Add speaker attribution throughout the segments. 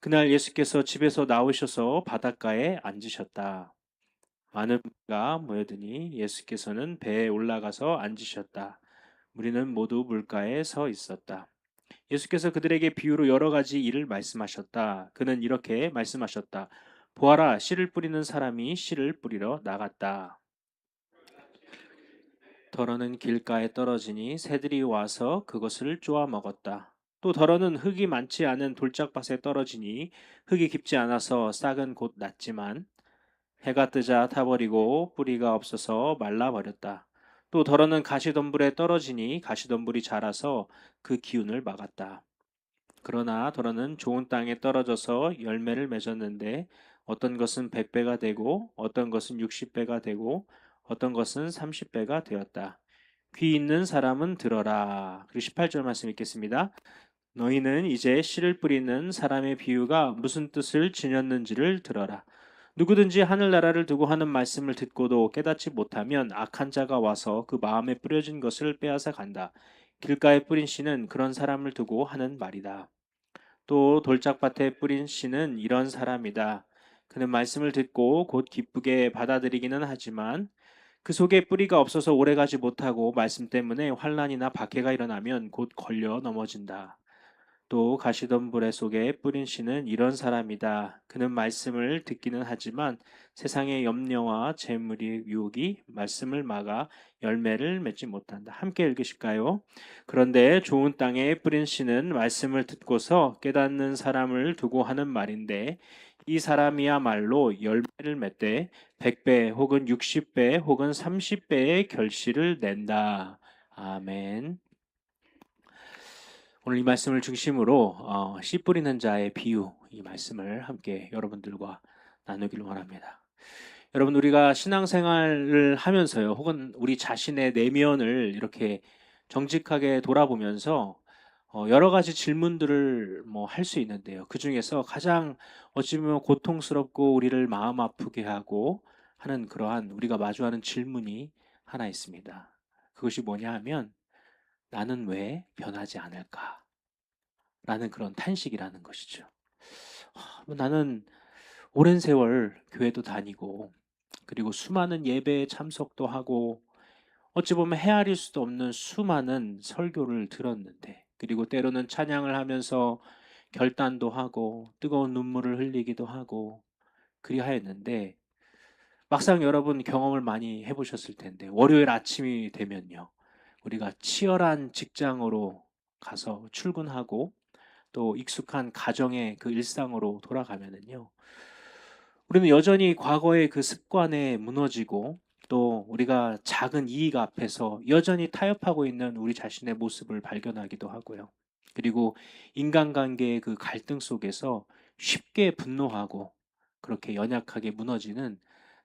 Speaker 1: 그날 예수께서 집에서 나오셔서 바닷가에 앉으셨다. 많은 무리가 모여드니 예수께서는 배에 올라가서 앉으셨다. 무리는 모두 물가에 서 있었다. 예수께서 그들에게 비유로 여러 가지 일을 말씀하셨다. 그는 이렇게 말씀하셨다. 보아라, 씨를 뿌리는 사람이 씨를 뿌리러 나갔다. 더러는 길가에 떨어지니 새들이 와서 그것을 쪼아 먹었다. 또 더러는 흙이 많지 않은 돌짝밭에 떨어지니 흙이 깊지 않아서 싹은 곧 났지만 해가 뜨자 타버리고 뿌리가 없어서 말라버렸다. 또 더러는 가시덤불에 떨어지니 가시덤불이 자라서 그 기운을 막았다. 그러나 더러는 좋은 땅에 떨어져서 열매를 맺었는데 어떤 것은 100배가 되고 어떤 것은 60배가 되고 어떤 것은 30배가 되었다. 귀 있는 사람은 들어라. 그리고 18절 말씀 읽겠습니다. 너희는 이제 씨를 뿌리는 사람의 비유가 무슨 뜻을 지녔는지를 들어라. 누구든지 하늘나라를 두고 하는 말씀을 듣고도 깨닫지 못하면 악한 자가 와서 그 마음에 뿌려진 것을 빼앗아 간다. 길가에 뿌린 씨는 그런 사람을 두고 하는 말이다. 또 돌짝밭에 뿌린 씨는 이런 사람이다. 그는 말씀을 듣고 곧 기쁘게 받아들이기는 하지만 그 속에 뿌리가 없어서 오래가지 못하고 말씀 때문에 환난이나 박해가 일어나면 곧 걸려 넘어진다. 또 가시던 불의 속에 뿌린 씨는 이런 사람이다. 그는 말씀을 듣기는 하지만 세상의 염려와 재물의 유혹이 말씀을 막아 열매를 맺지 못한다. 함께 읽으실까요? 그런데 좋은 땅에 뿌린 씨는 말씀을 듣고서 깨닫는 사람을 두고 하는 말인데 이 사람이야말로 열매를 맺되 100배 혹은 60배 혹은 30배의 결실을 낸다. 아멘. 오늘 이 말씀을 중심으로 씨 뿌리는 자의 비유 이 말씀을 함께 여러분들과 나누기를 원합니다. 여러분 우리가 신앙생활을 하면서요, 혹은 우리 자신의 내면을 이렇게 정직하게 돌아보면서 여러 가지 질문들을 뭐 할 수 있는데요. 그 중에서 가장 어찌 보면 고통스럽고 우리를 마음 아프게 하고 하는 그러한 우리가 마주하는 질문이 하나 있습니다. 그것이 뭐냐 하면 나는 왜 변하지 않을까? 라는 그런 탄식이라는 것이죠. 나는 오랜 세월 교회도 다니고 그리고 수많은 예배에 참석도 하고 어찌 보면 헤아릴 수도 없는 수많은 설교를 들었는데 그리고 때로는 찬양을 하면서 결단도 하고 뜨거운 눈물을 흘리기도 하고 그리하였는데 막상 여러분 경험을 많이 해보셨을 텐데 월요일 아침이 되면요 우리가 치열한 직장으로 가서 출근하고 또 익숙한 가정의 그 일상으로 돌아가면은요. 우리는 여전히 과거의 그 습관에 무너지고 또 우리가 작은 이익 앞에서 여전히 타협하고 있는 우리 자신의 모습을 발견하기도 하고요. 그리고 인간관계의 그 갈등 속에서 쉽게 분노하고 그렇게 연약하게 무너지는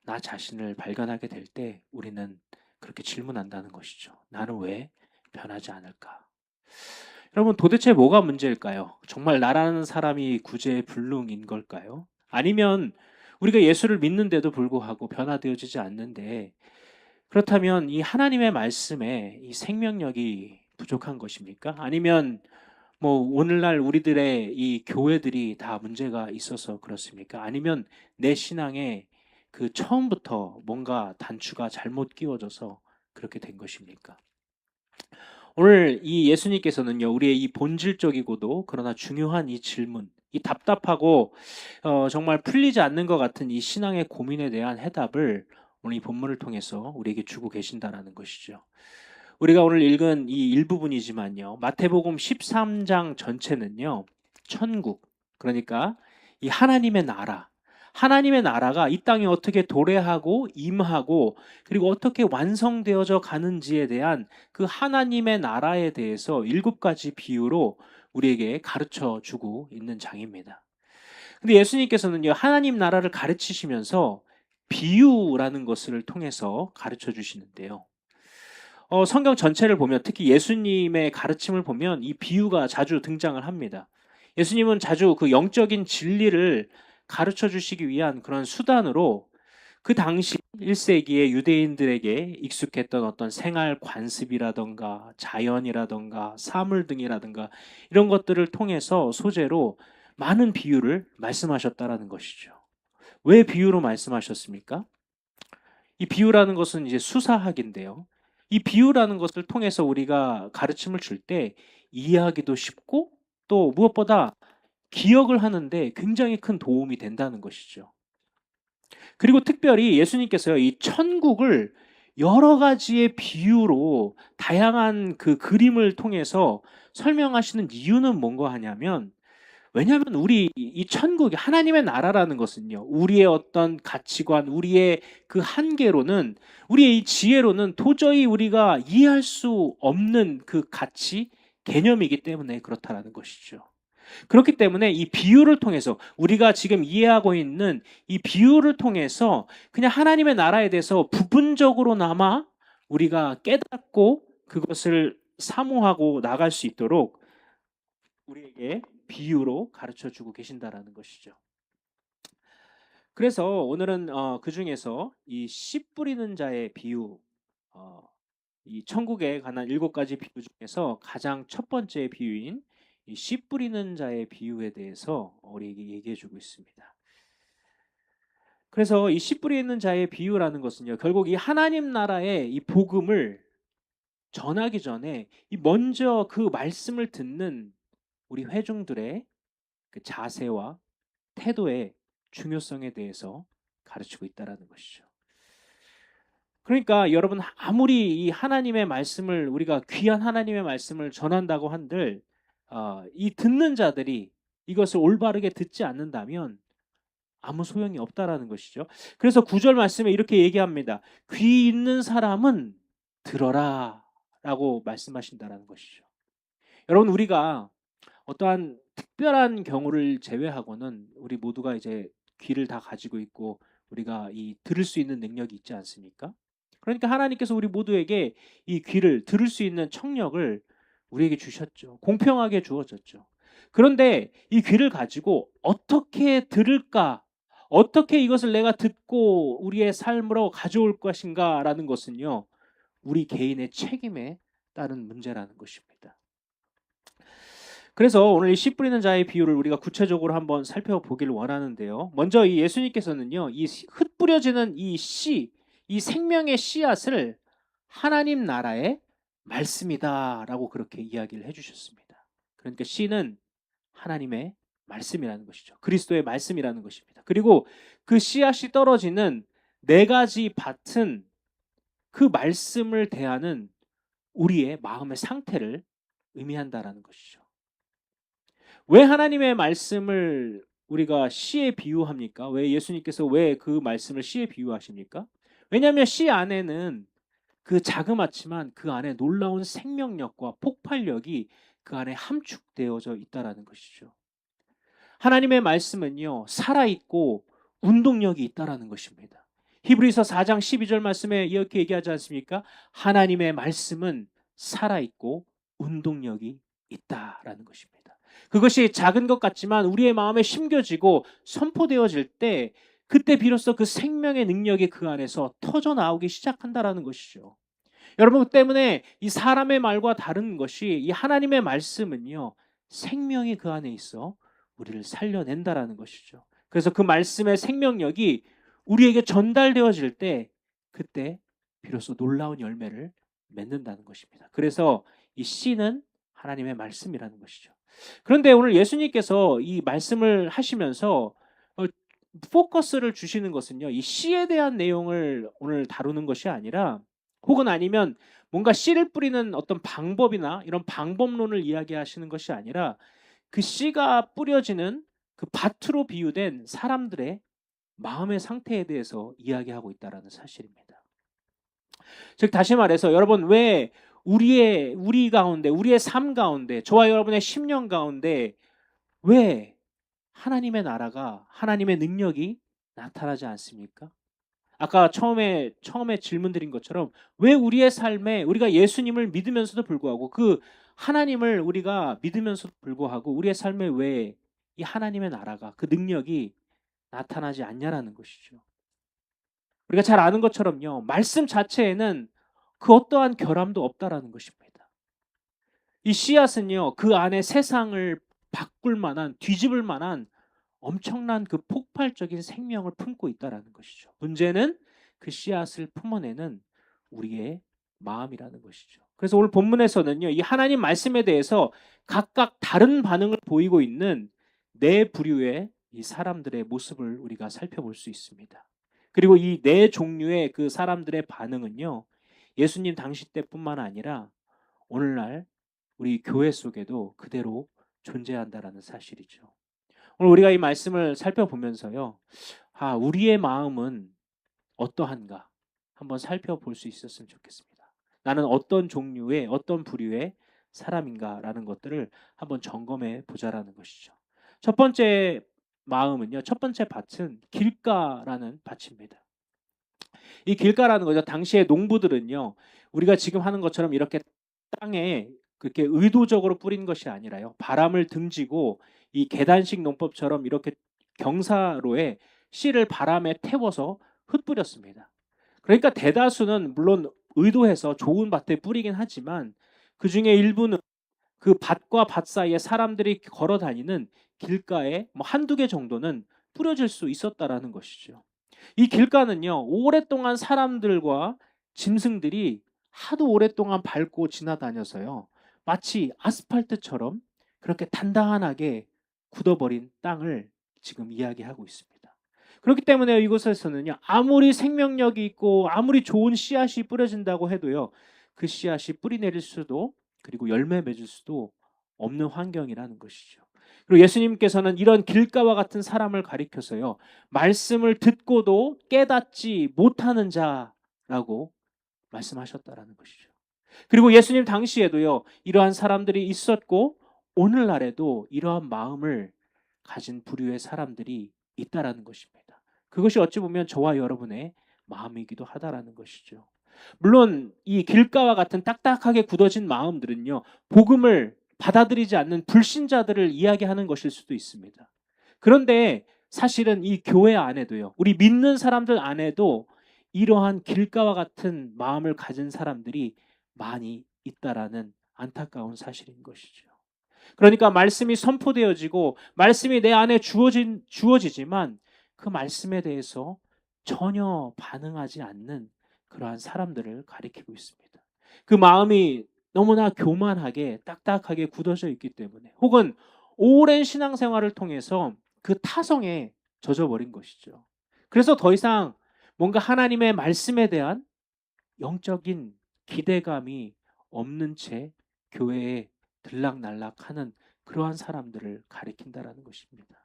Speaker 1: 나 자신을 발견하게 될 때 우리는 그렇게 질문한다는 것이죠. 나는 왜 변하지 않을까? 여러분 도대체 뭐가 문제일까요? 정말 나라는 사람이 구제불능인 걸까요? 아니면 우리가 예수를 믿는데도 불구하고 변화되어지지 않는데 그렇다면 이 하나님의 말씀에 이 생명력이 부족한 것입니까? 아니면 뭐 오늘날 우리들의 이 교회들이 다 문제가 있어서 그렇습니까? 아니면 내 신앙에 그 처음부터 뭔가 단추가 잘못 끼워져서 그렇게 된 것입니까? 오늘 이 예수님께서는요, 우리의 이 본질적이고도 그러나 중요한 이 질문, 이 답답하고 정말 풀리지 않는 것 같은 이 신앙의 고민에 대한 해답을 오늘 이 본문을 통해서 우리에게 주고 계신다라는 것이죠. 우리가 오늘 읽은 이 일부분이지만요, 마태복음 13장 전체는요, 천국, 그러니까 이 하나님의 나라가 이 땅에 어떻게 도래하고 임하고 그리고 어떻게 완성되어져 가는지에 대한 그 하나님의 나라에 대해서 7가지 비유로 우리에게 가르쳐 주고 있는 장입니다. 근데 예수님께서는요, 하나님 나라를 가르치시면서 비유라는 것을 통해서 가르쳐 주시는데요. 성경 전체를 보면 특히 예수님의 가르침을 보면 이 비유가 자주 등장을 합니다. 예수님은 자주 그 영적인 진리를 가르쳐 주시기 위한 그런 수단으로 그 당시 1세기의 유대인들에게 익숙했던 어떤 생활 관습이라던가 자연이라던가 사물 등이라던가 이런 것들을 통해서 소재로 많은 비유를 말씀하셨다라는 것이죠. 왜 비유로 말씀하셨습니까? 이 비유라는 것은 이제 수사학인데요. 이 비유라는 것을 통해서 우리가 가르침을 줄 때 이해하기도 쉽고 또 무엇보다 기억을 하는데 굉장히 큰 도움이 된다는 것이죠. 그리고 특별히 예수님께서요, 이 천국을 여러 가지의 비유로 다양한 그 그림을 통해서 설명하시는 이유는 뭔가 하냐면, 왜냐하면 우리 이 천국이 하나님의 나라라는 것은요, 우리의 어떤 가치관, 우리의 그 한계로는, 우리의 이 지혜로는 도저히 우리가 이해할 수 없는 그 가치, 개념이기 때문에 그렇다라는 것이죠. 그렇기 때문에 이 비유를 통해서 우리가 지금 이해하고 있는 이 비유를 통해서 그냥 하나님의 나라에 대해서 부분적으로나마 우리가 깨닫고 그것을 사모하고 나갈 수 있도록 우리에게 비유로 가르쳐 주고 계신다라는 것이죠. 그래서 오늘은 그 중에서 이 씨 뿌리는 자의 비유, 이 천국에 관한 7가지 비유 중에서 가장 첫 번째 비유인 이 씨 뿌리는 자의 비유에 대해서 우리에게 얘기해 주고 있습니다. 그래서 이 씨 뿌리는 자의 비유라는 것은요, 결국 이 하나님 나라의 이 복음을 전하기 전에 이 먼저 그 말씀을 듣는 우리 회중들의 그 자세와 태도의 중요성에 대해서 가르치고 있다라는 것이죠. 그러니까 여러분, 아무리 이 하나님의 말씀을, 우리가 귀한 하나님의 말씀을 전한다고 한들 이 듣는 자들이 이것을 올바르게 듣지 않는다면 아무 소용이 없다라는 것이죠. 그래서 9절 말씀에 이렇게 얘기합니다. 귀 있는 사람은 들어라 라고 말씀하신다라는 것이죠. 여러분, 우리가 어떠한 특별한 경우를 제외하고는 우리 모두가 이제 귀를 다 가지고 있고 우리가 이 들을 수 있는 능력이 있지 않습니까? 그러니까 하나님께서 우리 모두에게 이 귀를 들을 수 있는 청력을 우리에게 주셨죠. 공평하게 주어졌죠. 그런데 이 귀를 가지고 어떻게 들을까? 어떻게 이것을 내가 듣고 우리의 삶으로 가져올 것인가라는 것은요, 우리 개인의 책임에 따른 문제라는 것입니다. 그래서 오늘 이 씨 뿌리는 자의 비유를 우리가 구체적으로 한번 살펴보기를 원하는데요. 먼저 이 예수님께서는요, 이 흩뿌려지는 이 씨, 이 생명의 씨앗을 하나님 나라의 말씀이다라고 그렇게 이야기를 해주셨습니다. 그러니까 씨는 하나님의 말씀이라는 것이죠. 그리스도의 말씀이라는 것입니다. 그리고 그 씨앗이 떨어지는 4가지 밭은 그 말씀을 대하는 우리의 마음의 상태를 의미한다라는 것이죠. 왜 하나님의 말씀을 우리가 씨에 비유합니까? 왜 예수님께서 왜 그 말씀을 씨에 비유하십니까? 왜냐하면 씨 안에는 그 자그맣지만 그 안에 놀라운 생명력과 폭발력이 그 안에 함축되어져 있다라는 것이죠. 하나님의 말씀은요, 살아있고 운동력이 있다라는 것입니다. 히브리서 4장 12절 말씀에 이렇게 얘기하지 않습니까? 하나님의 말씀은 살아있고 운동력이 있다라는 것입니다. 그것이 작은 것 같지만 우리의 마음에 심겨지고 선포되어질 때 그때 비로소 그 생명의 능력이 그 안에서 터져 나오기 시작한다라는 것이죠. 여러분, 때문에 이 사람의 말과 다른 것이 이 하나님의 말씀은요, 생명이 그 안에 있어 우리를 살려낸다라는 것이죠. 그래서 그 말씀의 생명력이 우리에게 전달되어질 때 그때 비로소 놀라운 열매를 맺는다는 것입니다. 그래서 이 씨는 하나님의 말씀이라는 것이죠. 그런데 오늘 예수님께서 이 말씀을 하시면서 포커스를 주시는 것은요, 이 씨에 대한 내용을 오늘 다루는 것이 아니라, 혹은 아니면 뭔가 씨를 뿌리는 어떤 방법이나 이런 방법론을 이야기하시는 것이 아니라 그 씨가 뿌려지는 그 밭으로 비유된 사람들의 마음의 상태에 대해서 이야기하고 있다는 사실입니다. 즉 다시 말해서 여러분, 왜 우리 가운데, 우리의 삶 가운데, 저와 여러분의 10년 가운데 왜 하나님의 나라가, 하나님의 능력이 나타나지 않습니까? 아까 처음에 질문 드린 것처럼 왜 우리의 삶에 우리가 예수님을 믿으면서도 불구하고, 그 하나님을 우리가 믿으면서도 불구하고 우리의 삶에 왜 이 하나님의 나라가, 그 능력이 나타나지 않냐라는 것이죠. 우리가 잘 아는 것처럼요, 말씀 자체에는 그 어떠한 결함도 없다라는 것입니다. 이 씨앗은요, 그 안에 세상을 바꿀 만한, 뒤집을 만한 엄청난 그 폭발적인 생명을 품고 있다라는 것이죠. 문제는 그 씨앗을 품어내는 우리의 마음이라는 것이죠. 그래서 오늘 본문에서는요, 이 하나님 말씀에 대해서 각각 다른 반응을 보이고 있는 네 부류의 이 사람들의 모습을 우리가 살펴볼 수 있습니다. 그리고 이 네 종류의 그 사람들의 반응은요, 예수님 당시 때뿐만 아니라 오늘날 우리 교회 속에도 그대로 존재한다라는 사실이죠. 오늘 우리가 이 말씀을 살펴보면서요, 우리의 마음은 어떠한가 한번 살펴볼 수 있었으면 좋겠습니다. 나는 어떤 종류의, 어떤 부류의 사람인가라는 것들을 한번 점검해 보자라는 것이죠. 첫 번째 마음은요, 첫 번째 밭은 길가라는 밭입니다. 이 길가라는 거죠. 당시의 농부들은요, 우리가 지금 하는 것처럼 이렇게 땅에 그렇게 의도적으로 뿌린 것이 아니라요, 바람을 등지고 이 계단식 농법처럼 이렇게 경사로에 씨를 바람에 태워서 흩뿌렸습니다. 그러니까 대다수는 물론 의도해서 좋은 밭에 뿌리긴 하지만 그 중에 일부는 그 밭과 밭 사이에 사람들이 걸어 다니는 길가에 뭐 한두 개 정도는 뿌려질 수 있었다라는 것이죠. 이 길가는요, 오랫동안 사람들과 짐승들이 하도 오랫동안 밟고 지나다녀서요, 마치 아스팔트처럼 그렇게 단단하게 굳어버린 땅을 지금 이야기하고 있습니다. 그렇기 때문에 이곳에서는요, 아무리 생명력이 있고 아무리 좋은 씨앗이 뿌려진다고 해도요, 그 씨앗이 뿌리 내릴 수도, 그리고 열매 맺을 수도 없는 환경이라는 것이죠. 그리고 예수님께서는 이런 길가와 같은 사람을 가리켜서요, 말씀을 듣고도 깨닫지 못하는 자라고 말씀하셨다라는 것이죠. 그리고 예수님 당시에도요, 이러한 사람들이 있었고 오늘날에도 이러한 마음을 가진 부류의 사람들이 있다라는 것입니다. 그것이 어찌 보면 저와 여러분의 마음이기도 하다라는 것이죠. 물론 이 길가와 같은 딱딱하게 굳어진 마음들은요, 복음을 받아들이지 않는 불신자들을 이야기하는 것일 수도 있습니다. 그런데 사실은 이 교회 안에도요, 우리 믿는 사람들 안에도 이러한 길가와 같은 마음을 가진 사람들이 많이 있다라는 안타까운 사실인 것이죠. 그러니까 말씀이 선포되어지고 말씀이 내 안에 주어지지만 그 말씀에 대해서 전혀 반응하지 않는 그러한 사람들을 가리키고 있습니다. 그 마음이 너무나 교만하게 딱딱하게 굳어져 있기 때문에, 혹은 오랜 신앙생활을 통해서 그 타성에 젖어버린 것이죠. 그래서 더 이상 뭔가 하나님의 말씀에 대한 영적인 기대감이 없는 채 교회에 들락날락하는 그러한 사람들을 가리킨다라는 것입니다.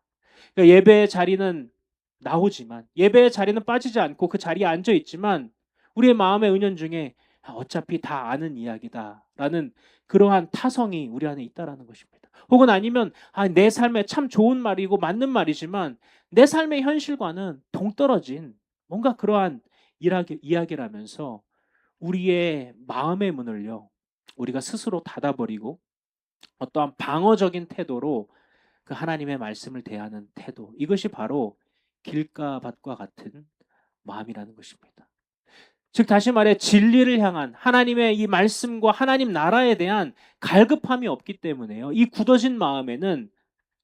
Speaker 1: 그러니까 예배의 자리는 나오지만, 예배의 자리는 빠지지 않고 그 자리에 앉아 있지만 우리의 마음의 은연중에 어차피 다 아는 이야기다라는 그러한 타성이 우리 안에 있다라는 것입니다. 혹은 아니면 내 삶에 참 좋은 말이고 맞는 말이지만 내 삶의 현실과는 동떨어진 뭔가 그러한 이야기라면서 우리의 마음의 문을요, 우리가 스스로 닫아버리고 어떠한 방어적인 태도로 그 하나님의 말씀을 대하는 태도, 이것이 바로 길가밭과 같은 마음이라는 것입니다. 즉 다시 말해 진리를 향한 하나님의 이 말씀과 하나님 나라에 대한 갈급함이 없기 때문에요, 이 굳어진 마음에는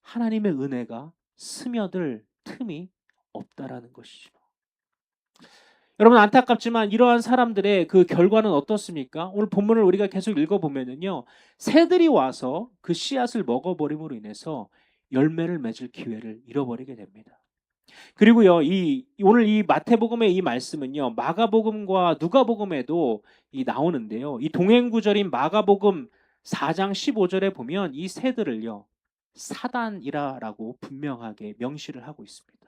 Speaker 1: 하나님의 은혜가 스며들 틈이 없다라는 것이죠. 여러분, 안타깝지만 이러한 사람들의 그 결과는 어떻습니까? 오늘 본문을 우리가 계속 읽어보면은요, 새들이 와서 그 씨앗을 먹어버림으로 인해서 열매를 맺을 기회를 잃어버리게 됩니다. 그리고요, 오늘 이 마태복음의 이 말씀은요, 마가복음과 누가복음에도 나오는데요, 이 동행 구절인 마가복음 4장 15절에 보면 이 새들을요, 사단이라고 분명하게 명시를 하고 있습니다.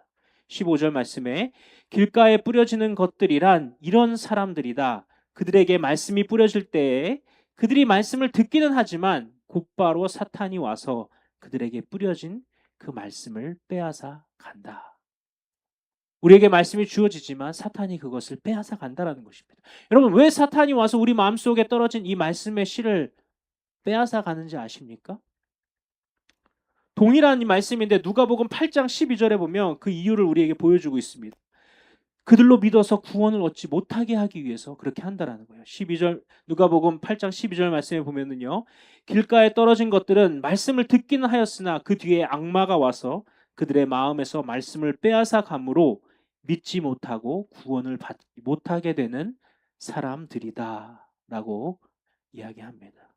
Speaker 1: 15절 말씀에 길가에 뿌려지는 것들이란 이런 사람들이다. 그들에게 말씀이 뿌려질 때에 그들이 말씀을 듣기는 하지만 곧바로 사탄이 와서 그들에게 뿌려진 그 말씀을 빼앗아 간다. 우리에게 말씀이 주어지지만 사탄이 그것을 빼앗아 간다라는 것입니다. 여러분, 왜 사탄이 와서 우리 마음속에 떨어진 이 말씀의 씨를 빼앗아 가는지 아십니까? 동일한 말씀인데 누가복음 8장 12절에 보면 그 이유를 우리에게 보여주고 있습니다. 그들로 믿어서 구원을 얻지 못하게 하기 위해서 그렇게 한다라는 거예요. 12절 누가복음 8장 12절 말씀에 보면은요. 길가에 떨어진 것들은 말씀을 듣기는 하였으나 그 뒤에 악마가 와서 그들의 마음에서 말씀을 빼앗아 감으로 믿지 못하고 구원을 받지 못하게 되는 사람들이다라고 이야기합니다.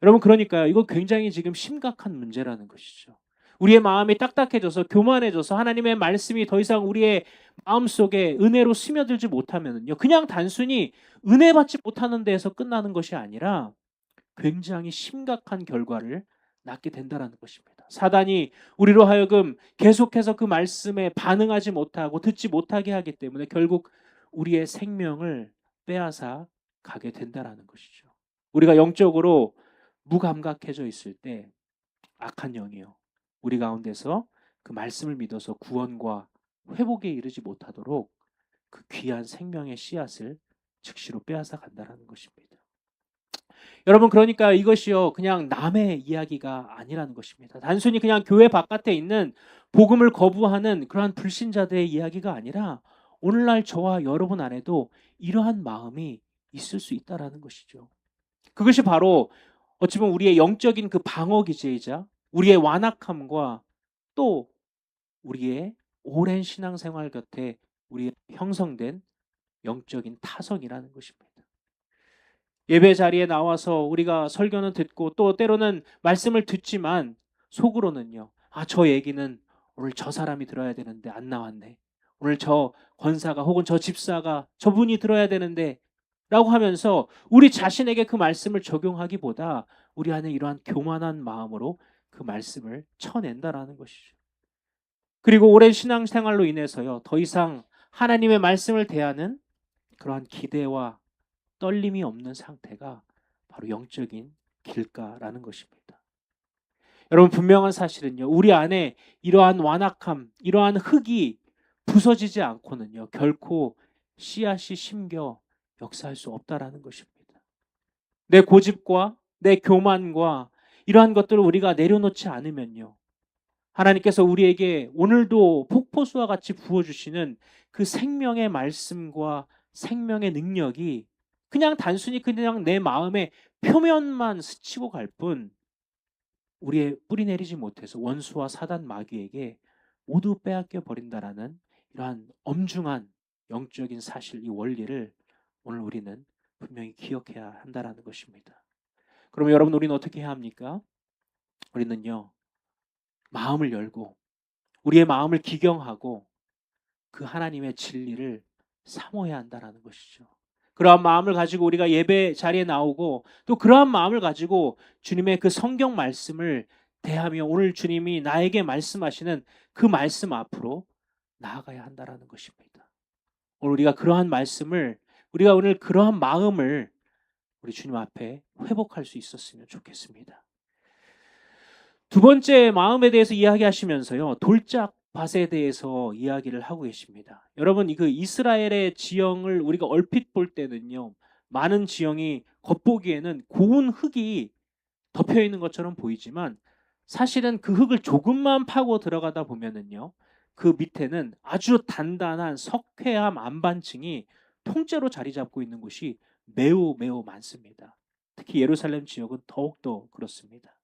Speaker 1: 여러분 그러니까요. 이거 굉장히 지금 심각한 문제라는 것이죠. 우리의 마음이 딱딱해져서 교만해져서 하나님의 말씀이 더 이상 우리의 마음속에 은혜로 스며들지 못하면요. 그냥 단순히 은혜 받지 못하는 데에서 끝나는 것이 아니라 굉장히 심각한 결과를 낳게 된다는 것입니다. 사단이 우리로 하여금 계속해서 그 말씀에 반응하지 못하고 듣지 못하게 하기 때문에 결국 우리의 생명을 빼앗아 가게 된다는 것이죠. 우리가 영적으로 무감각해져 있을 때 악한 영이요. 우리 가운데서 그 말씀을 믿어서 구원과 회복에 이르지 못하도록 그 귀한 생명의 씨앗을 즉시로 빼앗아 간다는 것입니다. 여러분 그러니까 이것이요 그냥 남의 이야기가 아니라는 것입니다. 단순히 그냥 교회 바깥에 있는 복음을 거부하는 그러한 불신자들의 이야기가 아니라 오늘날 저와 여러분 안에도 이러한 마음이 있을 수 있다라는 것이죠. 그것이 바로 어찌 보면 우리의 영적인 그 방어 기제이자 우리의 완악함과 또 우리의 오랜 신앙생활 곁에 우리 형성된 영적인 타성이라는 것입니다. 예배 자리에 나와서 우리가 설교는 듣고 또 때로는 말씀을 듣지만 속으로는요. 아, 저 얘기는 오늘 저 사람이 들어야 되는데 안 나왔네. 오늘 저 권사가 혹은 저 집사가 저분이 들어야 되는데 라고 하면서 우리 자신에게 그 말씀을 적용하기보다 우리 안에 이러한 교만한 마음으로 그 말씀을 쳐낸다라는 것이죠. 그리고 오랜 신앙생활로 인해서요. 더 이상 하나님의 말씀을 대하는 그러한 기대와 떨림이 없는 상태가 바로 영적인 길가라는 것입니다. 여러분 분명한 사실은요. 우리 안에 이러한 완악함, 이러한 흙이 부서지지 않고는요. 결코 씨앗이 심겨 역사할 수 없다라는 것입니다. 내 고집과 내 교만과 이러한 것들을 우리가 내려놓지 않으면요. 하나님께서 우리에게 오늘도 폭포수와 같이 부어주시는 그 생명의 말씀과 생명의 능력이 그냥 단순히 그냥 내 마음의 표면만 스치고 갈 뿐 우리의 뿌리 내리지 못해서 원수와 사단 마귀에게 모두 빼앗겨 버린다라는 이러한 엄중한 영적인 사실, 이 원리를 오늘 우리는 분명히 기억해야 한다라는 것입니다. 그러면 여러분 우리는 어떻게 해야 합니까? 우리는요. 마음을 열고 우리의 마음을 기경하고 그 하나님의 진리를 사모해야 한다라는 것이죠. 그러한 마음을 가지고 우리가 예배 자리에 나오고 또 그러한 마음을 가지고 주님의 그 성경 말씀을 대하며 오늘 주님이 나에게 말씀하시는 그 말씀 앞으로 나아가야 한다라는 것입니다. 오늘 우리가 그러한 말씀을 우리가 오늘 그러한 마음을 우리 주님 앞에 회복할 수 있었으면 좋겠습니다. 두 번째 마음에 대해서 이야기하시면서요. 돌짝밭에 대해서 이야기를 하고 계십니다. 여러분 그 이스라엘의 지형을 우리가 얼핏 볼 때는요. 많은 지형이 겉보기에는 고운 흙이 덮여 있는 것처럼 보이지만 사실은 그 흙을 조금만 파고 들어가다 보면은요. 그 밑에는 아주 단단한 석회암 안반층이 통째로 자리 잡고 있는 곳이 매우 매우 많습니다. 특히 예루살렘 지역은 더욱더 그렇습니다.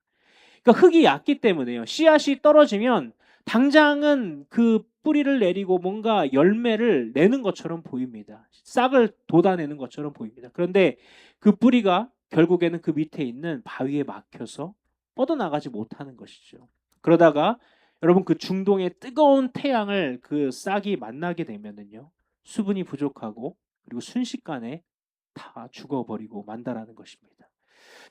Speaker 1: 그러니까 흙이 얕기 때문에요. 씨앗이 떨어지면 당장은 그 뿌리를 내리고 뭔가 열매를 내는 것처럼 보입니다. 싹을 돋아내는 것처럼 보입니다. 그런데 그 뿌리가 결국에는 그 밑에 있는 바위에 막혀서 뻗어나가지 못하는 것이죠. 그러다가 여러분 그 중동의 뜨거운 태양을 그 싹이 만나게 되면은요. 수분이 부족하고 그리고 순식간에 다 죽어버리고 만다라는 것입니다.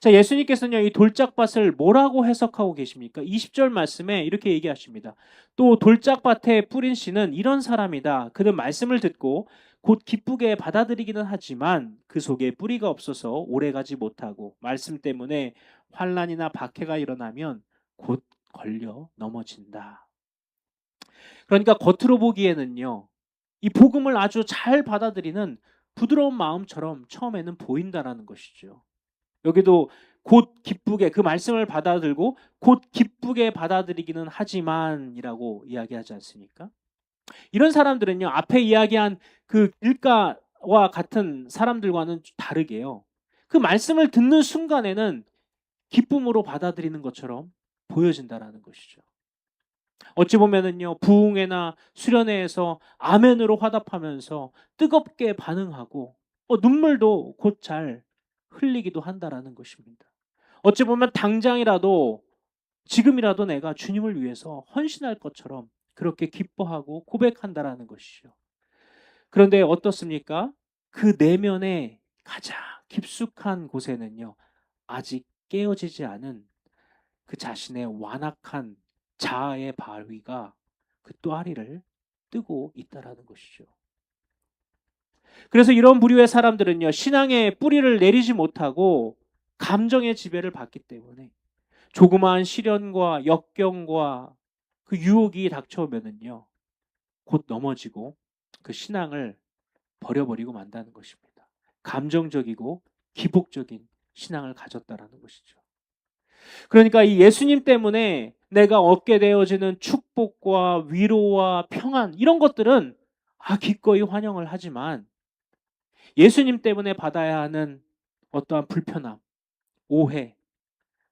Speaker 1: 자, 예수님께서는요, 이 돌짝밭을 뭐라고 해석하고 계십니까? 20절 말씀에 이렇게 얘기하십니다. 또 돌짝밭에 뿌린 씨는 이런 사람이다. 그는 말씀을 듣고 곧 기쁘게 받아들이기는 하지만 그 속에 뿌리가 없어서 오래가지 못하고 말씀 때문에 환난이나 박해가 일어나면 곧 걸려 넘어진다. 그러니까 겉으로 보기에는요, 이 복음을 아주 잘 받아들이는 부드러운 마음처럼 처음에는 보인다라는 것이죠. 여기도 곧 기쁘게 그 말씀을 받아들고 곧 기쁘게 받아들이기는 하지만이라고 이야기하지 않습니까? 이런 사람들은요, 앞에 이야기한 그 길가와 같은 사람들과는 다르게요. 그 말씀을 듣는 순간에는 기쁨으로 받아들이는 것처럼 보여진다라는 것이죠. 어찌 보면은요, 부흥회나 수련회에서 아멘으로 화답하면서 뜨겁게 반응하고 눈물도 곧 잘 흘리기도 한다라는 것입니다. 어찌 보면 당장이라도 지금이라도 내가 주님을 위해서 헌신할 것처럼 그렇게 기뻐하고 고백한다라는 것이죠. 그런데 어떻습니까? 그 내면의 가장 깊숙한 곳에는요, 아직 깨어지지 않은 그 자신의 완악한 자아의 바위가 그 또아리를 뜨고 있다라는 것이죠. 그래서 이런 부류의 사람들은요, 신앙의 뿌리를 내리지 못하고 감정의 지배를 받기 때문에 조그마한 시련과 역경과 그 유혹이 닥쳐오면은요, 곧 넘어지고 그 신앙을 버려버리고 만다는 것입니다. 감정적이고 기복적인 신앙을 가졌다라는 것이죠. 그러니까 이 예수님 때문에 내가 얻게 되어지는 축복과 위로와 평안 이런 것들은 기꺼이 환영을 하지만 예수님 때문에 받아야 하는 어떠한 불편함, 오해,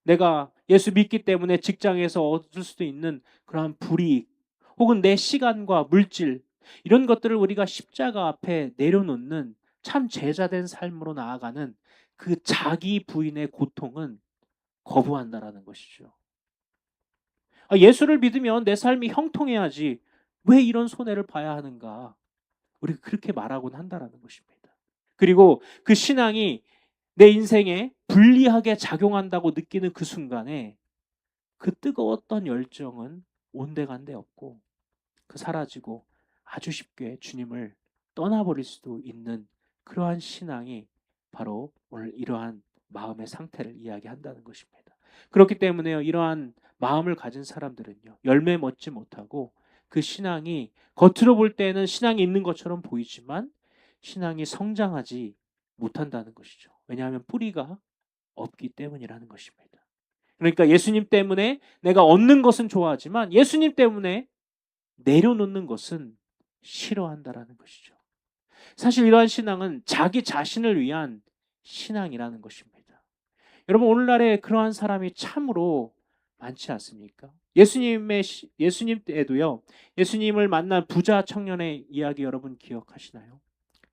Speaker 1: 내가 예수 믿기 때문에 직장에서 얻을 수도 있는 그러한 불이익, 혹은 내 시간과 물질 이런 것들을 우리가 십자가 앞에 내려놓는 참 제자된 삶으로 나아가는 그 자기 부인의 고통은 거부한다라는 것이죠. 예수를 믿으면 내 삶이 형통해야지 왜 이런 손해를 봐야 하는가? 우리가 그렇게 말하곤 한다라는 것입니다. 그리고 그 신앙이 내 인생에 불리하게 작용한다고 느끼는 그 순간에 그 뜨거웠던 열정은 온데간데 없고 그 사라지고 아주 쉽게 주님을 떠나버릴 수도 있는 그러한 신앙이 바로 오늘 이러한 마음의 상태를 이야기한다는 것입니다. 그렇기 때문에요, 이러한 마음을 가진 사람들은요, 열매 맺지 못하고 그 신앙이 겉으로 볼 때는 신앙이 있는 것처럼 보이지만 신앙이 성장하지 못한다는 것이죠. 왜냐하면 뿌리가 없기 때문이라는 것입니다. 그러니까 예수님 때문에 내가 얻는 것은 좋아하지만 예수님 때문에 내려놓는 것은 싫어한다라는 것이죠. 사실 이러한 신앙은 자기 자신을 위한 신앙이라는 것입니다. 여러분, 오늘날에 그러한 사람이 참으로 많지 않습니까? 예수님 때에도요, 예수님을 만난 부자 청년의 이야기 여러분 기억하시나요?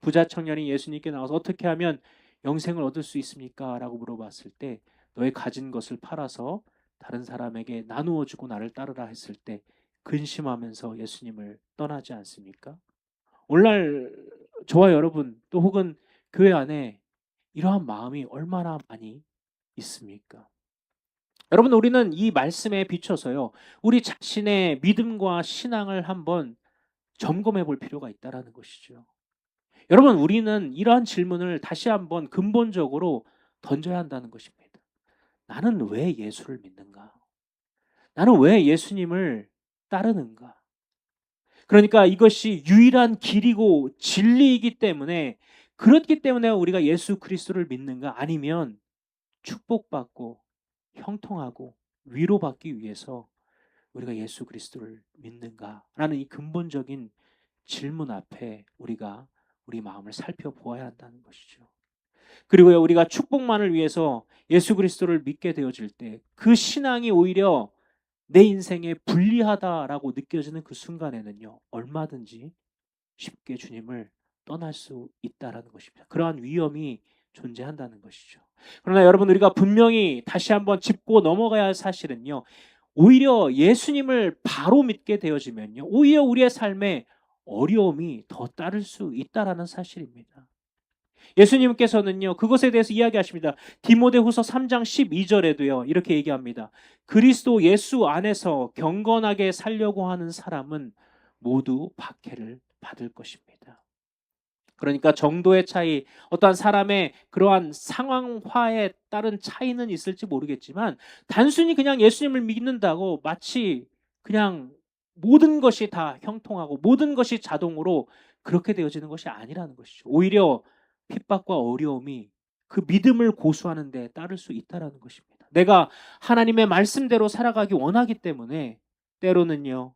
Speaker 1: 부자 청년이 예수님께 나와서 어떻게 하면 영생을 얻을 수 있습니까? 라고 물어봤을 때 너의 가진 것을 팔아서 다른 사람에게 나누어 주고 나를 따르라 했을 때 근심하면서 예수님을 떠나지 않습니까? 오늘날 저와 여러분 또 혹은 교회 안에 이러한 마음이 얼마나 많이 있습니까? 여러분, 우리는 이 말씀에 비춰서요, 우리 자신의 믿음과 신앙을 한번 점검해 볼 필요가 있다라는 것이죠. 여러분, 우리는 이러한 질문을 다시 한번 근본적으로 던져야 한다는 것입니다. 나는 왜 예수를 믿는가? 나는 왜 예수님을 따르는가? 그러니까 이것이 유일한 길이고 진리이기 때문에, 그렇기 때문에 우리가 예수 그리스도를 믿는가? 아니면 축복받고 형통하고 위로받기 위해서 우리가 예수 그리스도를 믿는가라는 이 근본적인 질문 앞에 우리가 우리 마음을 살펴보아야 한다는 것이죠. 그리고요, 우리가 축복만을 위해서 예수 그리스도를 믿게 되어질 때 그 신앙이 오히려 내 인생에 불리하다라고 느껴지는 그 순간에는요, 얼마든지 쉽게 주님을 떠날 수 있다라는 것입니다. 그러한 위험이 존재한다는 것이죠. 그러나 여러분, 우리가 분명히 다시 한번 짚고 넘어가야 할 사실은요, 오히려 예수님을 바로 믿게 되어지면요, 오히려 우리의 삶에 어려움이 더 따를 수 있다라는 사실입니다. 예수님께서는요, 그것에 대해서 이야기하십니다. 디모데후서 3장 12절에도요, 이렇게 얘기합니다. 그리스도 예수 안에서 경건하게 살려고 하는 사람은 모두 박해를 받을 것입니다. 그러니까 정도의 차이, 어떠한 사람의 그러한 상황화에 따른 차이는 있을지 모르겠지만 단순히 그냥 예수님을 믿는다고 마치 그냥 모든 것이 다 형통하고 모든 것이 자동으로 그렇게 되어지는 것이 아니라는 것이죠. 오히려 핍박과 어려움이 그 믿음을 고수하는 데 따를 수 있다는 것입니다. 내가 하나님의 말씀대로 살아가기 원하기 때문에 때로는요,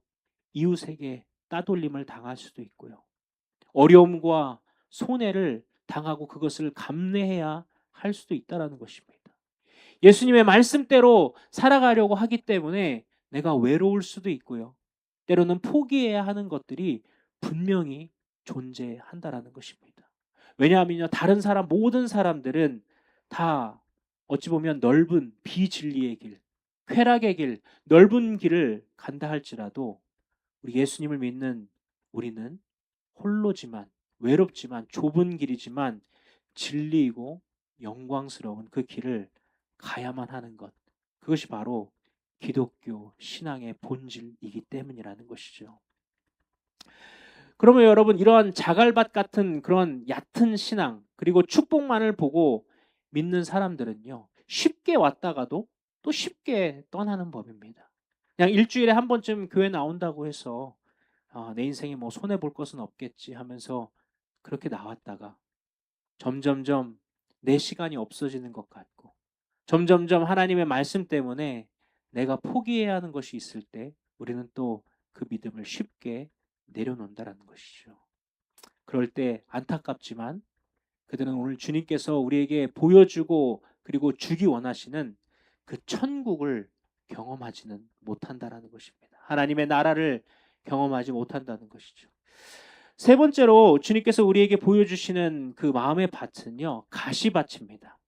Speaker 1: 이웃에게 따돌림을 당할 수도 있고요. 어려움과 손해를 당하고 그것을 감내해야 할 수도 있다라는 것입니다. 예수님의 말씀대로 살아가려고 하기 때문에 내가 외로울 수도 있고요. 때로는 포기해야 하는 것들이 분명히 존재한다라는 것입니다. 왜냐하면요, 다른 사람, 모든 사람들은 다 어찌 보면 넓은 비진리의 길, 쾌락의 길, 넓은 길을 간다 할지라도 우리 예수님을 믿는 우리는 홀로지만, 외롭지만, 좁은 길이지만 진리이고 영광스러운 그 길을 가야만 하는 것. 그것이 바로 기독교 신앙의 본질이기 때문이라는 것이죠. 그러면 여러분, 이러한 자갈밭 같은 그런 얕은 신앙, 그리고 축복만을 보고 믿는 사람들은요, 쉽게 왔다가도 또 쉽게 떠나는 법입니다. 그냥 일주일에 한 번쯤 교회 나온다고 해서 내 인생에 뭐 손해 볼 것은 없겠지 하면서 그렇게 나왔다가 점점점 내 시간이 없어지는 것 같고, 점점점 하나님의 말씀 때문에 내가 포기해야 하는 것이 있을 때 우리는 또 그 믿음을 쉽게 내려놓는다라는 것이죠. 그럴 때 안타깝지만 그들은 오늘 주님께서 우리에게 보여주고 그리고 주기 원하시는 그 천국을 경험하지는 못한다라는 것입니다. 하나님의 나라를 경험하지 못한다는 것이죠. 세 번째로 주님께서 우리에게 보여주시는 그 마음의 밭은요, 가시밭입니다.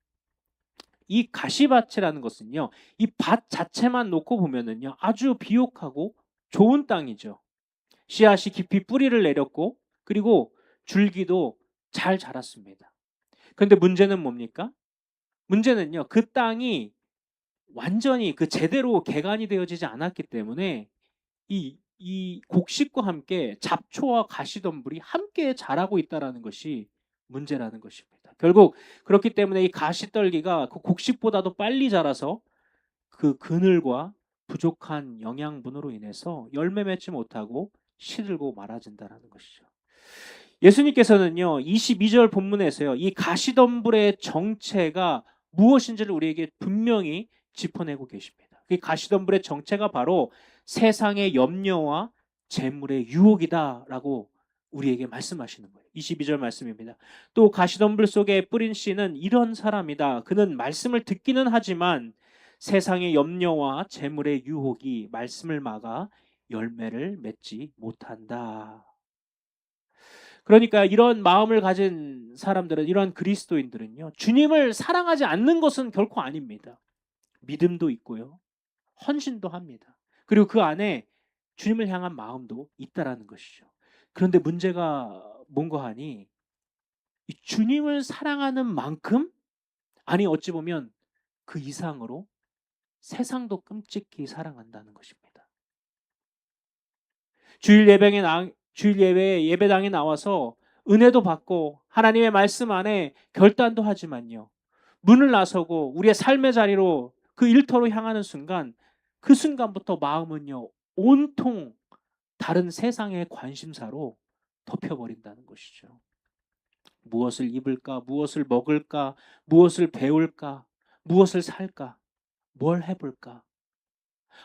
Speaker 1: 이 가시밭이라는 것은요, 이 밭 자체만 놓고 보면은요, 아주 비옥하고 좋은 땅이죠. 씨앗이 깊이 뿌리를 내렸고, 그리고 줄기도 잘 자랐습니다. 그런데 문제는 뭡니까? 문제는요, 그 땅이 완전히 그 제대로 개간이 되어지지 않았기 때문에 이 곡식과 함께 잡초와 가시덤불이 함께 자라고 있다라는 것이 문제라는 것입니다. 결국 그렇기 때문에 이 가시떨기가 그 곡식보다도 빨리 자라서 그 그늘과 부족한 영양분으로 인해서 열매 맺지 못하고 시들고 말아진다라는 것이죠. 예수님께서는요, 22절 본문에서요, 이 가시덤불의 정체가 무엇인지를 우리에게 분명히 짚어내고 계십니다. 그 가시덤불의 정체가 바로 세상의 염려와 재물의 유혹이다라고 우리에게 말씀하시는 거예요. 22절 말씀입니다. 또 가시덤불 속에 뿌린 씨는 이런 사람이다. 그는 말씀을 듣기는 하지만 세상의 염려와 재물의 유혹이 말씀을 막아 열매를 맺지 못한다. 그러니까 이런 마음을 가진 사람들은, 이런 그리스도인들은요, 주님을 사랑하지 않는 것은 결코 아닙니다. 믿음도 있고요, 헌신도 합니다. 그리고 그 안에 주님을 향한 마음도 있다라는 것이죠. 그런데 문제가 뭔가 하니, 이 주님을 사랑하는 만큼, 아니 어찌 보면 그 이상으로 세상도 끔찍히 사랑한다는 것입니다. 주일 예배에 예배당에 나와서 은혜도 받고 하나님의 말씀 안에 결단도 하지만요, 문을 나서고 우리의 삶의 자리로 그 일터로 향하는 순간, 그 순간부터 마음은요, 온통 다른 세상의 관심사로 덮여버린다는 것이죠. 무엇을 입을까, 무엇을 먹을까, 무엇을 배울까, 무엇을 살까, 뭘 해볼까,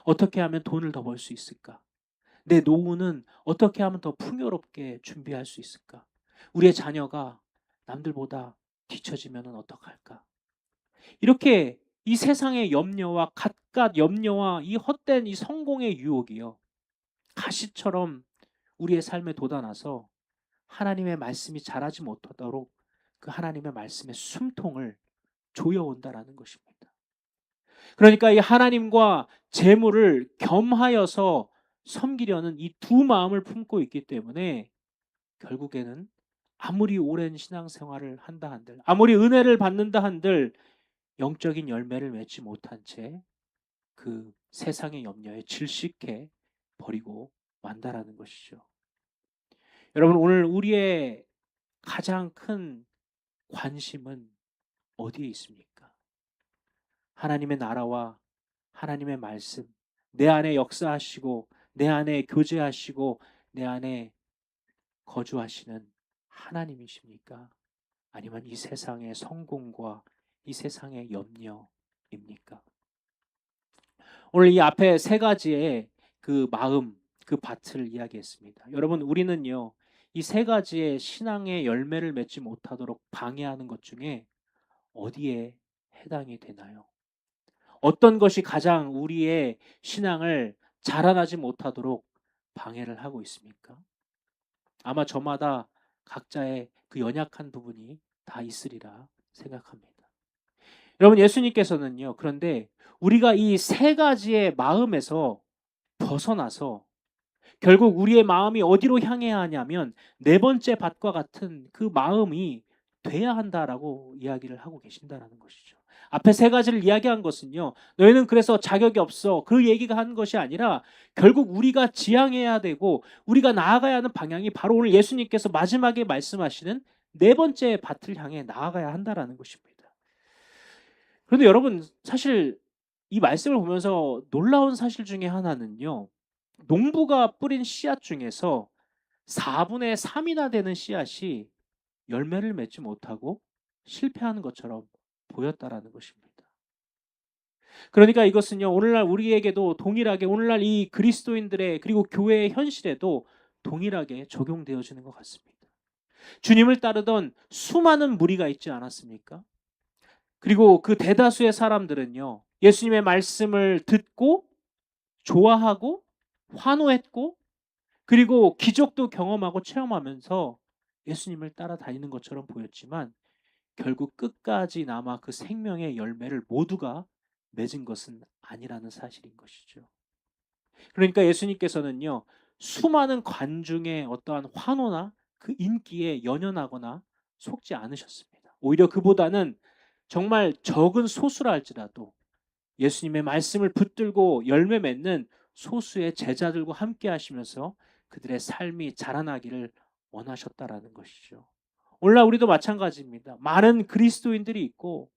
Speaker 1: 어떻게 하면 돈을 더 벌 수 있을까, 내 노후는 어떻게 하면 더 풍요롭게 준비할 수 있을까, 우리의 자녀가 남들보다 뒤처지면 어떡할까, 이렇게 이 세상의 염려와 갖가 염려와 이 헛된 이 성공의 유혹이요, 가시처럼 우리의 삶에 돋아나서 하나님의 말씀이 자라지 못하도록 그 하나님의 말씀의 숨통을 조여온다라는 것입니다. 그러니까 이 하나님과 재물을 겸하여서 섬기려는 이 두 마음을 품고 있기 때문에 결국에는 아무리 오랜 신앙생활을 한다 한들, 아무리 은혜를 받는다 한들 영적인 열매를 맺지 못한 채 그 세상의 염려에 질식해 버리고 만다라는 것이죠. 여러분, 오늘 우리의 가장 큰 관심은 어디에 있습니까? 하나님의 나라와 하나님의 말씀, 내 안에 역사하시고 내 안에 교제하시고 내 안에 거주하시는 하나님이십니까? 아니면 이 세상의 성공과 이 세상의 염려입니까? 오늘 이 앞에 세 가지의 그 마음, 그 밭을 이야기했습니다. 여러분, 우리는요, 이 세 가지의 신앙의 열매를 맺지 못하도록 방해하는 것 중에 어디에 해당이 되나요? 어떤 것이 가장 우리의 신앙을 자라나지 못하도록 방해를 하고 있습니까? 아마 저마다 각자의 그 연약한 부분이 다 있으리라 생각합니다. 여러분, 예수님께서는요, 그런데 우리가 이 세 가지의 마음에서 벗어나서 결국 우리의 마음이 어디로 향해야 하냐면 네 번째 밭과 같은 그 마음이 돼야 한다라고 이야기를 하고 계신다라는 것이죠. 앞에 세 가지를 이야기한 것은요, 너희는 그래서 자격이 없어, 그 얘기가 한 것이 아니라 결국 우리가 지향해야 되고 우리가 나아가야 하는 방향이 바로 오늘 예수님께서 마지막에 말씀하시는 네 번째 밭을 향해 나아가야 한다라는 것입니다. 그런데 여러분, 사실 이 말씀을 보면서 놀라운 사실 중에 하나는요, 농부가 뿌린 씨앗 중에서 4분의 3이나 되는 씨앗이 열매를 맺지 못하고 실패하는 것처럼 보였다라는 것입니다. 그러니까 이것은요, 오늘날 우리에게도 동일하게, 오늘날 이 그리스도인들의 그리고 교회의 현실에도 동일하게 적용되어지는 것 같습니다. 주님을 따르던 수많은 무리가 있지 않았습니까? 그리고 그 대다수의 사람들은요, 예수님의 말씀을 듣고 좋아하고 환호했고, 그리고 기적도 경험하고 체험하면서 예수님을 따라다니는 것처럼 보였지만 결국 끝까지 남아 그 생명의 열매를 모두가 맺은 것은 아니라는 사실인 것이죠. 그러니까 예수님께서는요, 수많은 관중의 어떠한 환호나 그 인기에 연연하거나 속지 않으셨습니다. 오히려 그보다는 정말 적은 소수라 할지라도 예수님의 말씀을 붙들고 열매 맺는 소수의 제자들과 함께 하시면서 그들의 삶이 자라나기를 원하셨다라는 것이죠. 오늘날 우리도 마찬가지입니다. 많은 그리스도인들이 있고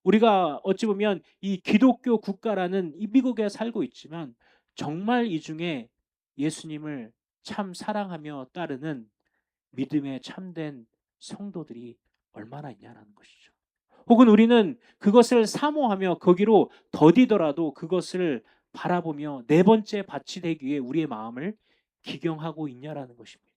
Speaker 1: 우리가 어찌 보면 이 기독교 국가라는 이 미국에 살고 있지만 정말 이 중에 예수님을 참 사랑하며 따르는 믿음에 참된 성도들이 얼마나 있냐라는 것이죠. 혹은 우리는 그것을 사모하며 거기로 더디더라도 그것을 바라보며 네 번째 밭이 되기 위해 우리의 마음을 기경하고 있냐라는 것입니다.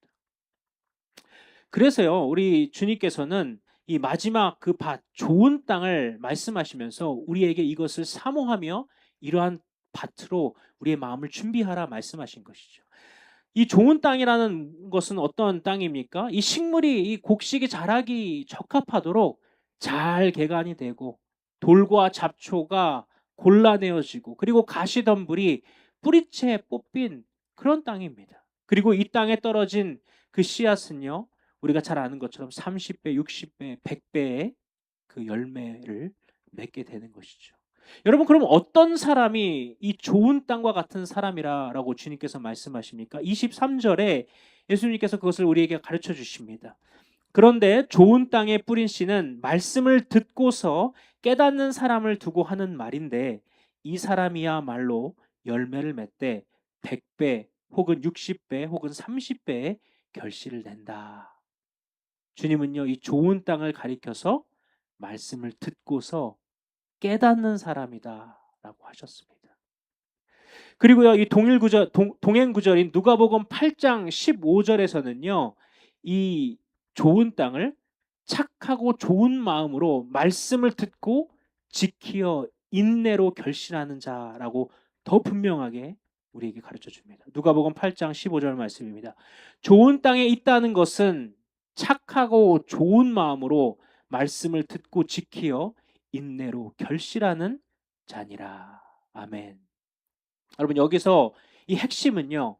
Speaker 1: 그래서요, 우리 주님께서는 이 마지막 그 밭, 좋은 땅을 말씀하시면서 우리에게 이것을 사모하며 이러한 밭으로 우리의 마음을 준비하라 말씀하신 것이죠. 이 좋은 땅이라는 것은 어떤 땅입니까? 이 식물이, 이 곡식이 자라기 적합하도록 잘 개간이 되고 돌과 잡초가 골라내어지고 그리고 가시덤불이 뿌리채 뽑힌 그런 땅입니다. 그리고 이 땅에 떨어진 그 씨앗은요, 우리가 잘 아는 것처럼 30배, 60배, 100배의 그 열매를 맺게 되는 것이죠. 여러분, 그럼 어떤 사람이 이 좋은 땅과 같은 사람이라고 주님께서 말씀하십니까? 23절에 예수님께서 그것을 우리에게 가르쳐 주십니다. 그런데 좋은 땅에 뿌린 씨는 말씀을 듣고서 깨닫는 사람을 두고 하는 말인데 이 사람이야말로 열매를 맺되 100배 혹은 60배 혹은 30배의 결실을 낸다. 주님은요, 이 좋은 땅을 가리켜서 말씀을 듣고서 깨닫는 사람이다라고 하셨습니다. 그리고요, 이 동행 구절인 누가복음 8장 15절에서는요, 이 좋은 땅을 착하고 좋은 마음으로 말씀을 듣고 지키어 인내로 결실하는 자라고 더 분명하게 우리에게 가르쳐 줍니다. 누가복음 8장 15절 말씀입니다. 좋은 땅에 있다는 것은 착하고 좋은 마음으로 말씀을 듣고 지키어 인내로 결실하는 자니라. 아멘. 여러분, 여기서 이 핵심은요,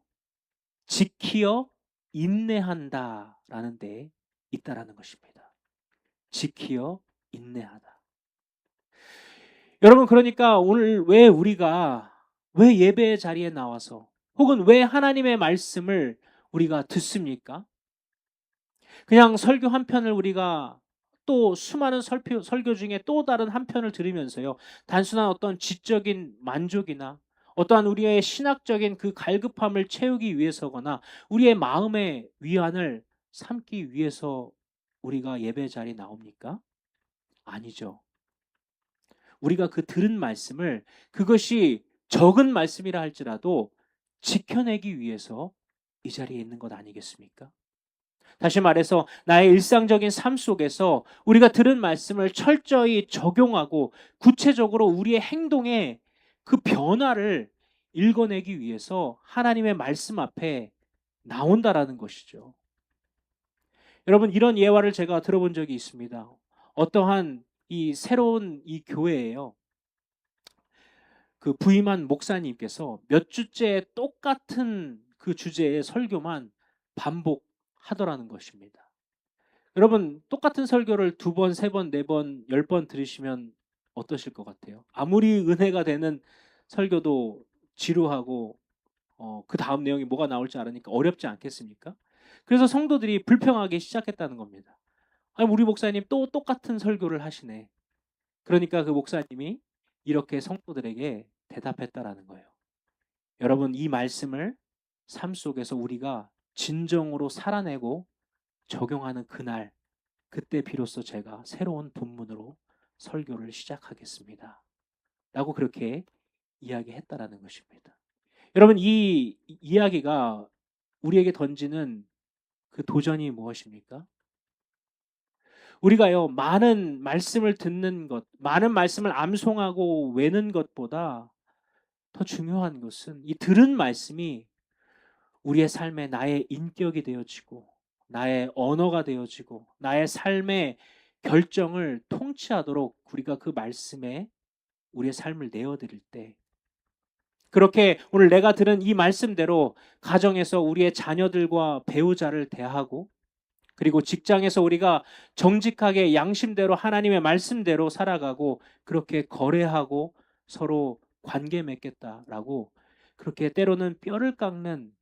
Speaker 1: 지키어 인내한다라는 데 있다라는 것입니다. 지키어 인내하다. 여러분, 그러니까 오늘 왜 예배의 자리에 나와서 혹은 왜 하나님의 말씀을 우리가 듣습니까? 그냥 설교 한 편을 우리가 또 수많은 설교 중에 또 다른 한 편을 들으면서요, 단순한 어떤 지적인 만족이나 어떠한 우리의 신학적인 그 갈급함을 채우기 위해서거나 우리의 마음의 위안을 삼기 위해서 우리가 예배 자리에 나옵니까? 아니죠. 우리가 그 들은 말씀을, 그것이 적은 말씀이라 할지라도 지켜내기 위해서 이 자리에 있는 것 아니겠습니까? 다시 말해서 나의 일상적인 삶 속에서 우리가 들은 말씀을 철저히 적용하고 구체적으로 우리의 행동에 그 변화를 읽어내기 위해서 하나님의 말씀 앞에 나온다라는 것이죠. 여러분, 이런 예화를 제가 들어본 적이 있습니다. 어떠한 이 새로운 이 교회에요. 그 부임한 목사님께서 몇 주째 똑같은 그 주제의 설교만 반복하더라는 것입니다. 여러분, 똑같은 설교를 두 번, 세 번, 네 번, 10번 들으시면 어떠실 것 같아요? 아무리 은혜가 되는 설교도 지루하고 그 다음 내용이 뭐가 나올지 알으니까 어렵지 않겠습니까? 그래서 성도들이 불평하기 시작했다는 겁니다. 아니, 우리 목사님 또 똑같은 설교를 하시네. 그러니까 그 목사님이 이렇게 성도들에게 대답했다라는 거예요. 여러분, 이 말씀을 삶 속에서 우리가 진정으로 살아내고 적용하는 그날, 그때 비로소 제가 새로운 본문으로 설교를 시작하겠습니다. 라고 그렇게 이야기했다라는 것입니다. 여러분, 이 이야기가 우리에게 던지는 그 도전이 무엇입니까? 우리가요, 많은 말씀을 듣는 것, 많은 말씀을 암송하고 외는 것보다 더 중요한 것은 이 들은 말씀이 우리의 삶에 나의 인격이 되어지고, 나의 언어가 되어지고, 나의 삶의 결정을 통치하도록 우리가 그 말씀에 우리의 삶을 내어드릴 때, 그렇게 오늘 내가 들은 이 말씀대로 가정에서 우리의 자녀들과 배우자를 대하고, 그리고 직장에서 우리가 정직하게 양심대로 하나님의 말씀대로 살아가고 그렇게 거래하고 서로 관계 맺겠다라고 그렇게 때로는 뼈를 깎는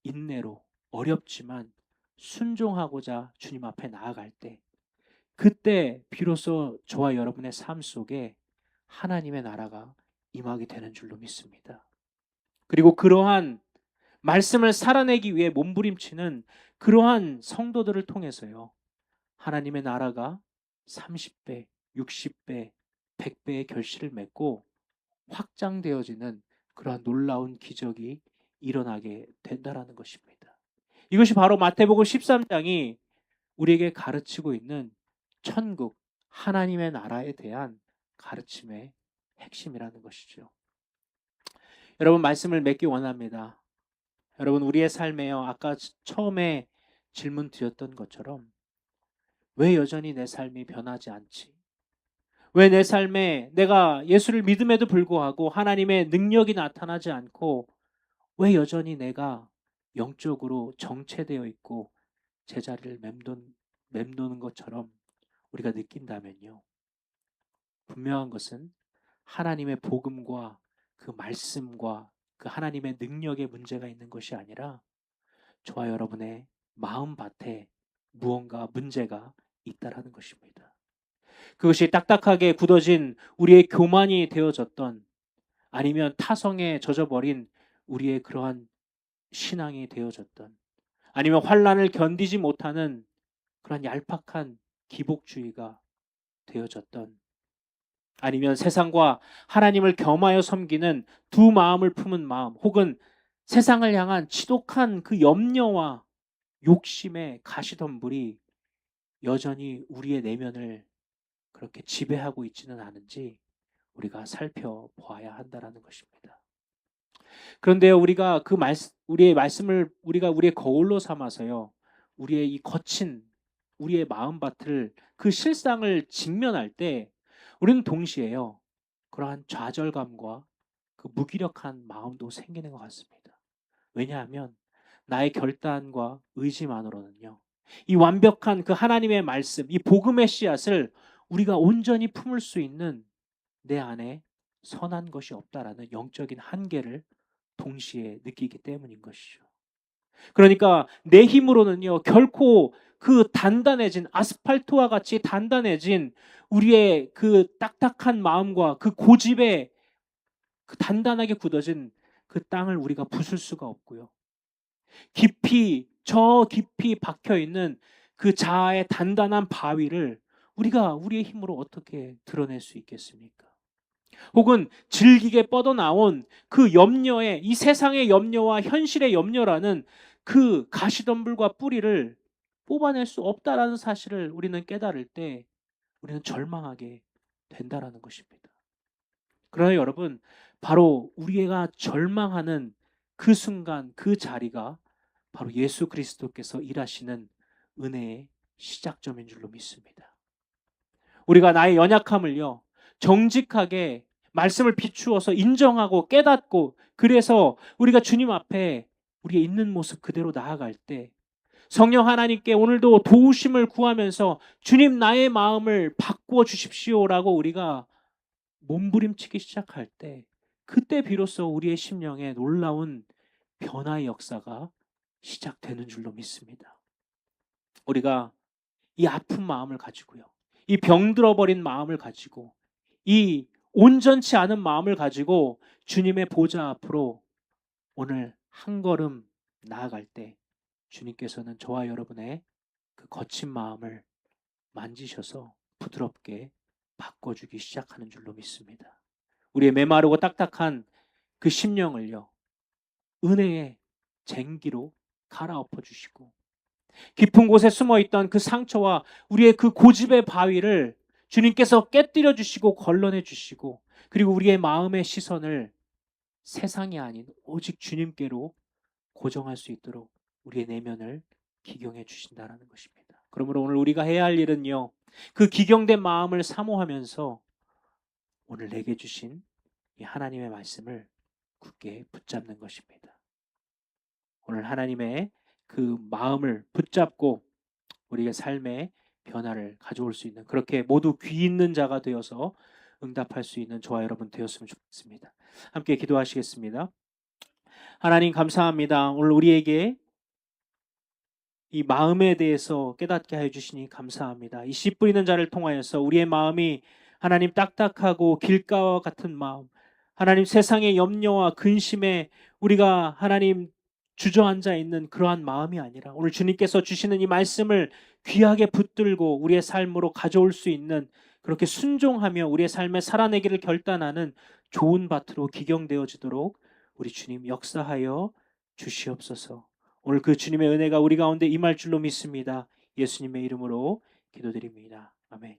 Speaker 1: 인내로 어렵지만 순종하고자 주님 앞에 나아갈 때, 그때 비로소 저와 여러분의 삶 속에 하나님의 나라가 임하게 되는 줄로 믿습니다. 그리고 그러한 말씀을 살아내기 위해 몸부림치는 그러한 성도들을 통해서요, 하나님의 나라가 30배, 60배, 100배의 결실을 맺고 확장되어지는 그러한 놀라운 기적이 일어나게 된다라는 것입니다. 이것이 바로 마태복음 13장이 우리에게 가르치고 있는 천국, 하나님의 나라에 대한 가르침의 핵심이라는 것이죠. 여러분, 말씀을 맺기 원합니다. 여러분, 우리의 삶에요, 아까 처음에 질문 드렸던 것처럼 왜 여전히 내 삶이 변하지 않지? 왜 내 삶에 내가 예수를 믿음에도 불구하고 하나님의 능력이 나타나지 않고 왜 여전히 내가 영적으로 정체되어 있고 제자리를 맴도는 것처럼 우리가 느낀다면요, 분명한 것은 하나님의 복음과 그 말씀과 그 하나님의 능력에 문제가 있는 것이 아니라 저와 여러분의 마음밭에 무언가 문제가 있다라는 것입니다. 그것이 딱딱하게 굳어진 우리의 교만이 되어졌던, 아니면 타성에 젖어버린 우리의 그러한 신앙이 되어졌던, 아니면 환란을 견디지 못하는 그런 얄팍한 기복주의가 되어졌던, 아니면 세상과 하나님을 겸하여 섬기는 두 마음을 품은 마음, 혹은 세상을 향한 지독한 그 염려와 욕심의 가시덤불이 여전히 우리의 내면을 그렇게 지배하고 있지는 않은지 우리가 살펴보아야 한다라는 것입니다. 그런데요, 우리가 우리의 말씀을 우리가 우리의 거울로 삼아서요, 우리의 이 거친 우리의 마음밭을, 그 실상을 직면할 때 우리는 동시에요, 그러한 좌절감과 그 무기력한 마음도 생기는 것 같습니다. 왜냐하면 나의 결단과 의지만으로는요, 이 완벽한 그 하나님의 말씀, 이 복음의 씨앗을 우리가 온전히 품을 수 있는 내 안에 선한 것이 없다라는 영적인 한계를 동시에 느끼기 때문인 것이죠. 그러니까 내 힘으로는요, 결코 그 단단해진 아스팔트와 같이 단단해진 우리의 그 딱딱한 마음과 그 고집에 그 단단하게 굳어진 그 땅을 우리가 부술 수가 없고요. 저 깊이 박혀 있는 그 자아의 단단한 바위를 우리가 우리의 힘으로 어떻게 드러낼 수 있겠습니까? 혹은 질기게 뻗어나온 그 염려에, 이 세상의 염려와 현실의 염려라는 그 가시덤불과 뿌리를 뽑아낼 수 없다라는 사실을 우리는 깨달을 때 우리는 절망하게 된다라는 것입니다. 그러나 여러분, 바로 우리가 절망하는 그 순간, 그 자리가 바로 예수 그리스도께서 일하시는 은혜의 시작점인 줄로 믿습니다. 우리가 나의 연약함을요, 정직하게 말씀을 비추어서 인정하고 깨닫고, 그래서 우리가 주님 앞에 우리의 있는 모습 그대로 나아갈 때 성령 하나님께 오늘도 도우심을 구하면서 주님 나의 마음을 바꾸어 주십시오라고 우리가 몸부림치기 시작할 때, 그때 비로소 우리의 심령에 놀라운 변화의 역사가 시작되는 줄로 믿습니다. 우리가 이 아픈 마음을 가지고요, 이 병들어버린 마음을 가지고, 이 온전치 않은 마음을 가지고 주님의 보좌 앞으로 오늘 한 걸음 나아갈 때 주님께서는 저와 여러분의 그 거친 마음을 만지셔서 부드럽게 바꿔주기 시작하는 줄로 믿습니다. 우리의 메마르고 딱딱한 그 심령을요, 은혜의 쟁기로 갈아엎어 주시고, 깊은 곳에 숨어있던 그 상처와 우리의 그 고집의 바위를 주님께서 깨뜨려 주시고 걸러내 주시고, 그리고 우리의 마음의 시선을 세상이 아닌 오직 주님께로 고정할 수 있도록 우리의 내면을 기경해 주신다라는 것입니다. 그러므로 오늘 우리가 해야 할 일은요, 그 기경된 마음을 사모하면서 오늘 내게 주신 이 하나님의 말씀을 굳게 붙잡는 것입니다. 오늘 하나님의 그 마음을 붙잡고 우리의 삶에 변화를 가져올 수 있는, 그렇게 모두 귀 있는 자가 되어서 응답할 수 있는 저와 여러분 되었으면 좋겠습니다. 함께 기도하시겠습니다. 하나님 감사합니다. 오늘 우리에게 이 마음에 대해서 깨닫게 해주시니 감사합니다. 이 씨 뿌리는 자를 통하여서 우리의 마음이 하나님 딱딱하고 길가와 같은 마음, 하나님 세상의 염려와 근심에 우리가 하나님 주저앉아 있는 그러한 마음이 아니라 오늘 주님께서 주시는 이 말씀을 귀하게 붙들고 우리의 삶으로 가져올 수 있는, 그렇게 순종하며 우리의 삶에 살아내기를 결단하는 좋은 밭으로 기경되어지도록 우리 주님 역사하여 주시옵소서. 오늘 그 주님의 은혜가 우리 가운데 임할 줄로 믿습니다. 예수님의 이름으로 기도드립니다. 아멘.